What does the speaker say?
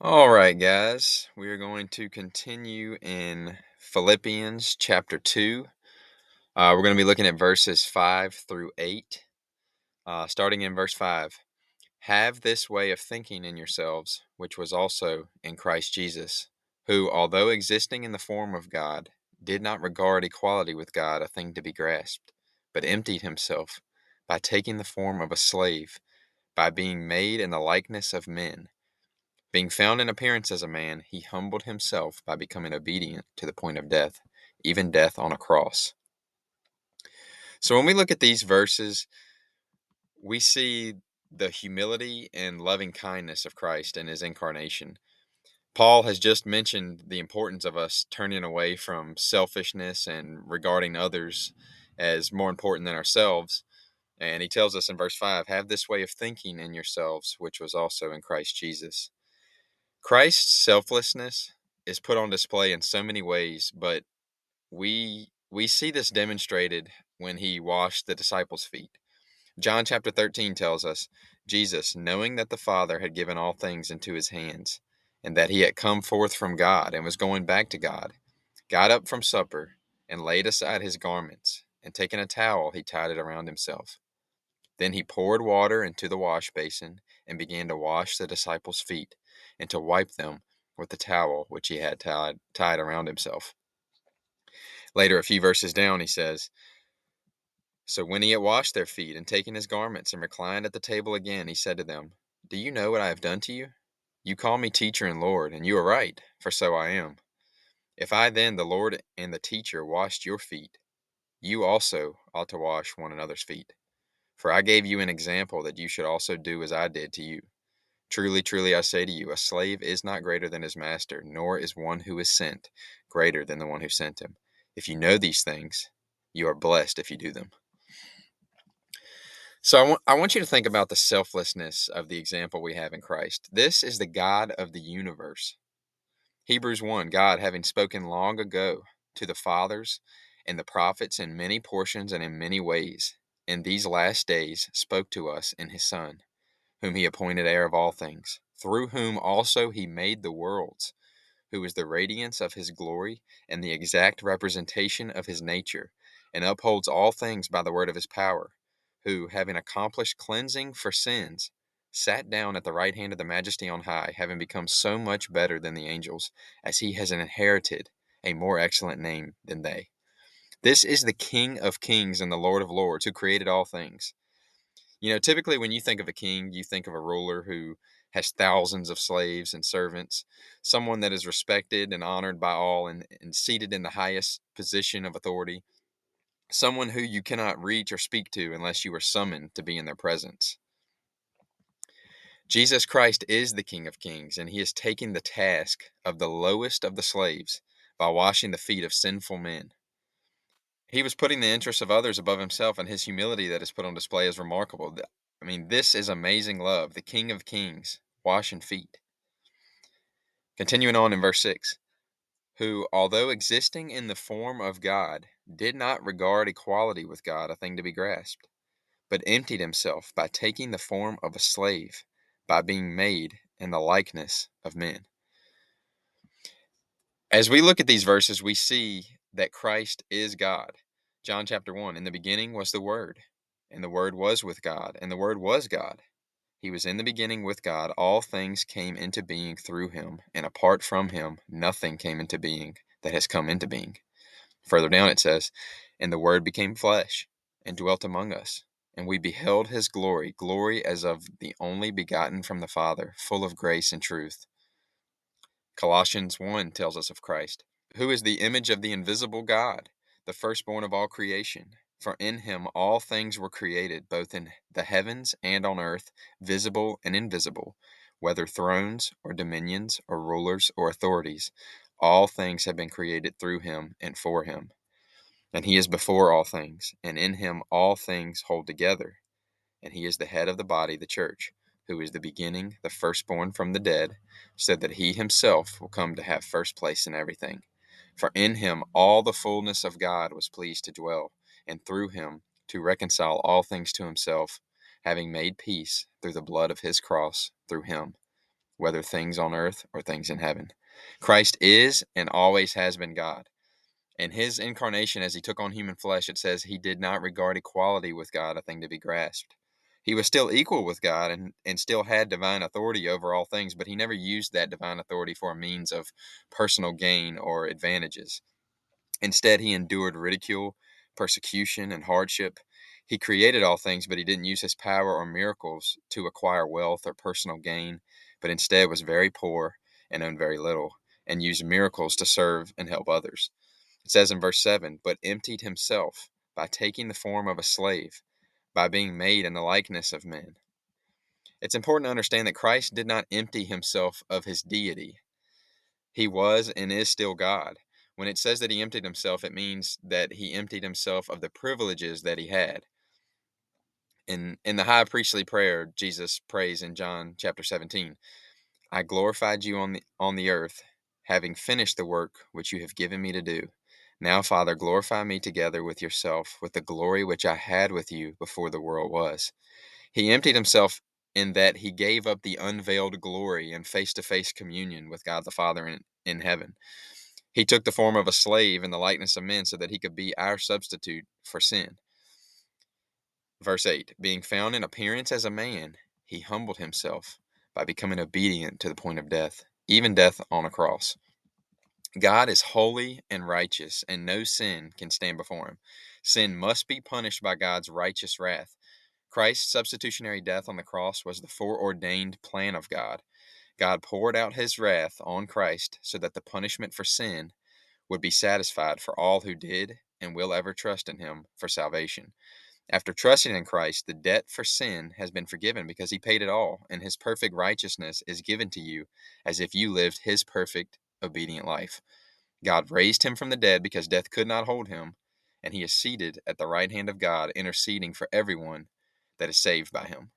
All right, guys, we are going to continue in Philippians chapter 2. We're going to be looking at verses 5 through 8. Starting in verse 5. Have this way of thinking in yourselves, which was also in Christ Jesus, who, although existing in the form of God, did not regard equality with God a thing to be grasped, but emptied himself by taking the form of a slave, by being made in the likeness of men. Being found in appearance as a man, he humbled himself by becoming obedient to the point of death, even death on a cross. So when we look at these verses, we see the humility and loving kindness of Christ in his incarnation. Paul has just mentioned the importance of us turning away from selfishness and regarding others as more important than ourselves. And he tells us in verse 5, have this way of thinking in yourselves, which was also in Christ Jesus. Christ's selflessness is put on display in so many ways, but we see this demonstrated when he washed the disciples' feet. John chapter 13 tells us, Jesus, knowing that the Father had given all things into his hands, and that he had come forth from God and was going back to God, got up from supper and laid aside his garments, and taking a towel, he tied it around himself. Then he poured water into the wash basin and began to wash the disciples' feet and to wipe them with the towel which he had tied around himself. Later, a few verses down, he says, so when he had washed their feet and taken his garments and reclined at the table again, he said to them, do you know what I have done to you? You call me teacher and Lord, and you are right, for so I am. If I then, the Lord and the teacher, washed your feet, you also ought to wash one another's feet. For I gave you an example that you should also do as I did to you. Truly, truly, I say to you, a slave is not greater than his master, nor is one who is sent greater than the one who sent him. If you know these things, you are blessed if you do them. So I want you to think about the selflessness of the example we have in Christ. This is the God of the universe. Hebrews 1, God, having spoken long ago to the fathers and the prophets in many portions and in many ways, in these last days spoke to us in his Son, whom he appointed heir of all things, through whom also he made the worlds, who is the radiance of his glory and the exact representation of his nature, and upholds all things by the word of his power, who, having accomplished cleansing for sins, sat down at the right hand of the majesty on high, having become so much better than the angels, as he has inherited a more excellent name than they. This is the King of kings and the Lord of lords, who created all things. Typically when you think of a king, you think of a ruler who has thousands of slaves and servants, someone that is respected and honored by all and seated in the highest position of authority, someone who you cannot reach or speak to unless you are summoned to be in their presence. Jesus Christ is the King of Kings, and he is taking the task of the lowest of the slaves by washing the feet of sinful men. He was putting the interests of others above himself, and his humility that is put on display is remarkable. I mean, this is amazing love. The King of Kings washing feet. Continuing on in verse 6, who, although existing in the form of God, did not regard equality with God a thing to be grasped, but emptied himself by taking the form of a slave, by being made in the likeness of men. As we look at these verses, we see that Christ is God. John chapter 1, in the beginning was the Word, and the Word was with God, and the Word was God. He was in the beginning with God. All things came into being through him, and apart from him, nothing came into being that has come into being. Further down it says, and the Word became flesh and dwelt among us, and we beheld his glory, glory as of the only begotten from the Father, full of grace and truth. Colossians 1 tells us of Christ, who is the image of the invisible God, the firstborn of all creation. For in him all things were created, both in the heavens and on earth, visible and invisible, whether thrones or dominions or rulers or authorities. All things have been created through him and for him. And he is before all things, and in him all things hold together. And he is the head of the body, the church, who is the beginning, the firstborn from the dead, so that he himself will come to have first place in everything. For in him all the fullness of God was pleased to dwell, and through him to reconcile all things to himself, having made peace through the blood of his cross, through him, whether things on earth or things in heaven. Christ is and always has been God. In his incarnation, as he took on human flesh, it says he did not regard equality with God a thing to be grasped. He was still equal with God and still had divine authority over all things, but he never used that divine authority for a means of personal gain or advantages. Instead, he endured ridicule, persecution, and hardship. He created all things, but he didn't use his power or miracles to acquire wealth or personal gain, but instead was very poor and owned very little, and used miracles to serve and help others. It says in verse 7, but emptied himself by taking the form of a slave, by being made in the likeness of men. It's important to understand that Christ did not empty himself of his deity. He was and is still God. When it says that he emptied himself, it means that he emptied himself of the privileges that he had. In the high priestly prayer, Jesus prays in John chapter 17, I glorified you on the earth, having finished the work which you have given me to do. Now, Father, glorify me together with yourself, with the glory which I had with you before the world was. He emptied himself in that he gave up the unveiled glory and face-to-face communion with God the Father in heaven. He took the form of a slave in the likeness of men so that he could be our substitute for sin. Verse 8, being found in appearance as a man, he humbled himself by becoming obedient to the point of death, even death on a cross. God is holy and righteous, and no sin can stand before him. Sin must be punished by God's righteous wrath. Christ's substitutionary death on the cross was the foreordained plan of God. God poured out his wrath on Christ so that the punishment for sin would be satisfied for all who did and will ever trust in him for salvation. After trusting in Christ, the debt for sin has been forgiven because he paid it all, and his perfect righteousness is given to you as if you lived his perfect, obedient life. God raised him from the dead because death could not hold him, and he is seated at the right hand of God, interceding for everyone that is saved by him.